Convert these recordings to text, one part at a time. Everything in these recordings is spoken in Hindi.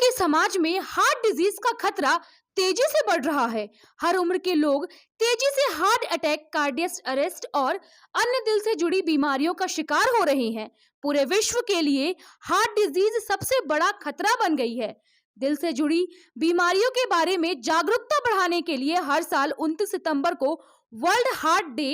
के समाज में हार्ट डिजीज का खतरा तेजी से बढ़ रहा है। हर उम्र के लोग तेजी से हार्ट अटैक, कार्डियक अरेस्ट और अन्य दिल से जुड़ी बीमारियों का शिकार हो रहे हैं। पूरे विश्व के लिए हार्ट डिजीज सबसे बड़ा खतरा बन गई है। दिल से जुड़ी बीमारियों के बारे में जागरूकता बढ़ाने के लिए हर साल 29 सितंबर को वर्ल्ड हार्ट डे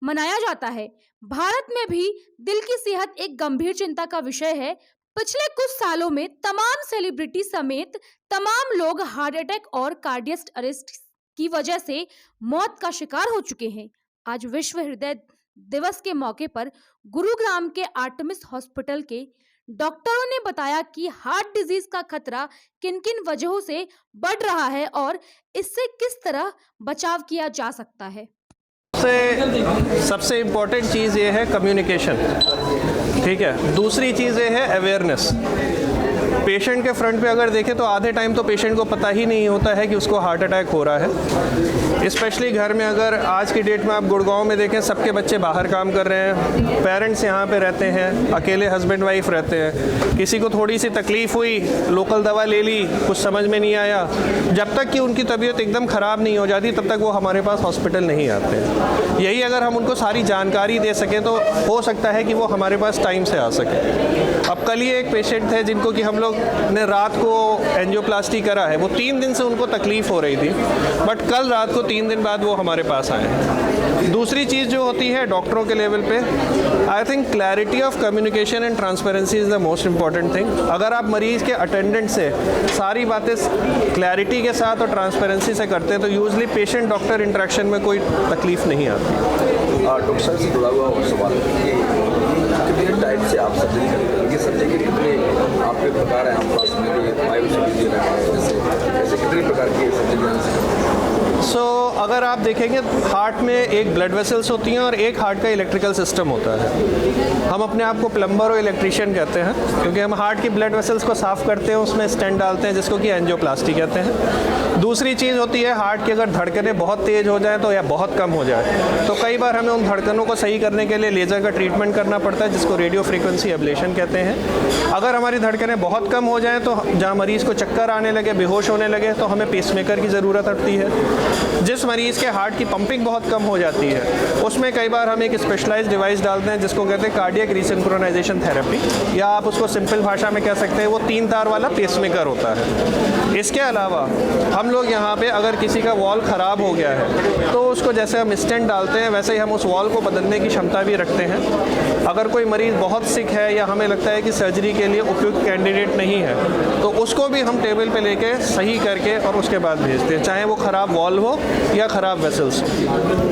मनाया जाता है। भारत में भी दिल की सेहत एक गंभीर चिंता का विषय है। पिछले कुछ सालों में तमाम सेलिब्रिटी समेत तमाम लोग हार्ट अटैक और कार्डियक अरेस्ट की वजह से मौत का शिकार हो चुके हैं। आज विश्व हृदय दिवस के मौके पर गुरुग्राम के आर्टेमिस हॉस्पिटल के डॉक्टरों ने बताया कि हार्ट डिजीज का खतरा किन किन वजहों से बढ़ रहा है और इससे किस तरह बचाव किया जा सकता है। सबसे इम्पॉर्टेंट चीज़ ये है कम्युनिकेशन, ठीक है। दूसरी चीज़ ये है अवेयरनेस। पेशेंट के फ्रंट पे अगर देखें तो आधे टाइम तो पेशेंट को पता ही नहीं होता है कि उसको हार्ट अटैक हो रहा है। स्पेशली घर में अगर आज की डेट में आप गुड़गांव में देखें, सबके बच्चे बाहर काम कर रहे हैं, पेरेंट्स यहाँ पे रहते हैं, अकेले हस्बैंड वाइफ रहते हैं। किसी को थोड़ी सी तकलीफ़ हुई, लोकल दवा ले ली, कुछ समझ में नहीं आया, जब तक कि उनकी तबीयत एकदम ख़राब नहीं हो जाती तब तक वो हमारे पास हॉस्पिटल नहीं आते। यही अगर हम उनको सारी जानकारी दे सकें तो हो सकता है कि वो हमारे पास टाइम से आ सके। अब कल ही एक पेशेंट थे जिनको कि हम लोग ने रात को एंजियोप्लास्टी करा है। वो 3 दिन से उनको तकलीफ़ हो रही थी, बट कल रात को 3 दिन बाद वो हमारे पास आए। दूसरी चीज़ जो होती है डॉक्टरों के लेवल पे, I think clarity of communication and transparency is the most important thing. अगर आप मरीज़ के अटेंडेंट से सारी बातें क्लैरिटी के साथ और ट्रांसपेरेंसी से करते हैं तो यूजली पेशेंट डॉक्टर इंटरेक्शन में कोई तकलीफ़ नहीं आती। डॉक्टर साहब से जुड़ा हुआ और सवाल कितने टाइप से आप सर्जरी करेंगे, सर्जरी के कितने आप पे प्रकार हैं, आप पास में बायोसिटी दे रहे हैं, जैसे कितने प्रकार की सर्जरी। अगर आप देखेंगे हार्ट में एक ब्लड वेसल्स होती हैं और एक हार्ट का इलेक्ट्रिकल सिस्टम होता है। हम अपने आप को प्लम्बर और इलेक्ट्रीशियन कहते हैं क्योंकि हम हार्ट की ब्लड वेसल्स को साफ़ करते हैं, उसमें स्टेंट डालते हैं जिसको कि एंजियोप्लास्टी कहते हैं। दूसरी चीज़ होती है हार्ट की अगर धड़कनें बहुत तेज़ हो जाए तो या बहुत कम हो जाए तो कई बार हमें उन धड़कनों को सही करने के लिए लेज़र का ट्रीटमेंट करना पड़ता है जिसको रेडियो फ्रीक्वेंसी एब्लेशन कहते हैं। अगर हमारी धड़कनें बहुत कम हो जाएँ तो जहाँ मरीज़ को चक्कर आने लगे, बेहोश होने लगे तो हमें पेसमेकर की ज़रूरत पड़ती है। जिस मरीज़ के हार्ट की पंपिंग बहुत कम हो जाती है उसमें कई बार हम एक स्पेशलाइज्ड डिवाइस डालते हैं जिसको कहते हैं कार्डियक रिसिंक्रोनाइजेशन थेरेपी, या आप उसको सिंपल भाषा में कह सकते हैं वो 3 तार वाला पेसमेकर होता है। इसके अलावा हम लोग यहाँ पे अगर किसी का वॉल ख़राब हो गया है तो उसको जैसे हम स्टेंट डालते हैं वैसे ही हम उस वॉल को बदलने की क्षमता भी रखते हैं। अगर कोई मरीज़ बहुत सिक है या हमें लगता है कि सर्जरी के लिए उपयुक्त कैंडिडेट नहीं है तो उसको भी हम टेबल पे लेके सही करके और उसके बाद भेजते हैं, चाहे वो ख़राब वॉल हो या ख़राब वेसल्स हो।